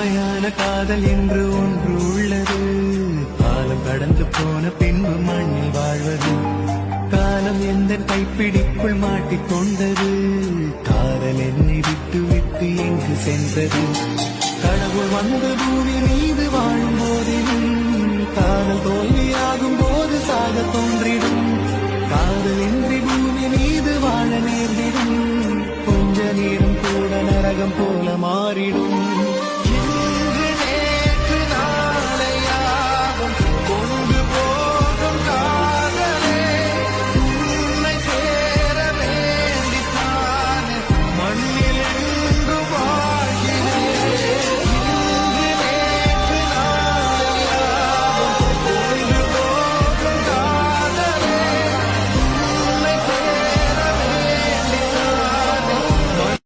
உண்மையான காதல் என்று ஒன்று உள்ளது. காலம் கடந்து போன பின்பு மண்ணில் வாழ்வது. காலம் எந்த கைப்பிடிக்குள் மாட்டிக்கொண்டது. காதல் என்னை விட்டு விட்டு எங்கு சென்றது. கடவுள் வந்து பூமி மீது வாழும் போதிலும் காதல் தோல்வியாகும் போது சாக தோன்றிடும். காதல் இன்றி பூமி மீது வாழ நேர்ந்திடும். கொஞ்ச நேரம் கூட நரகம் போல மாறிடும்.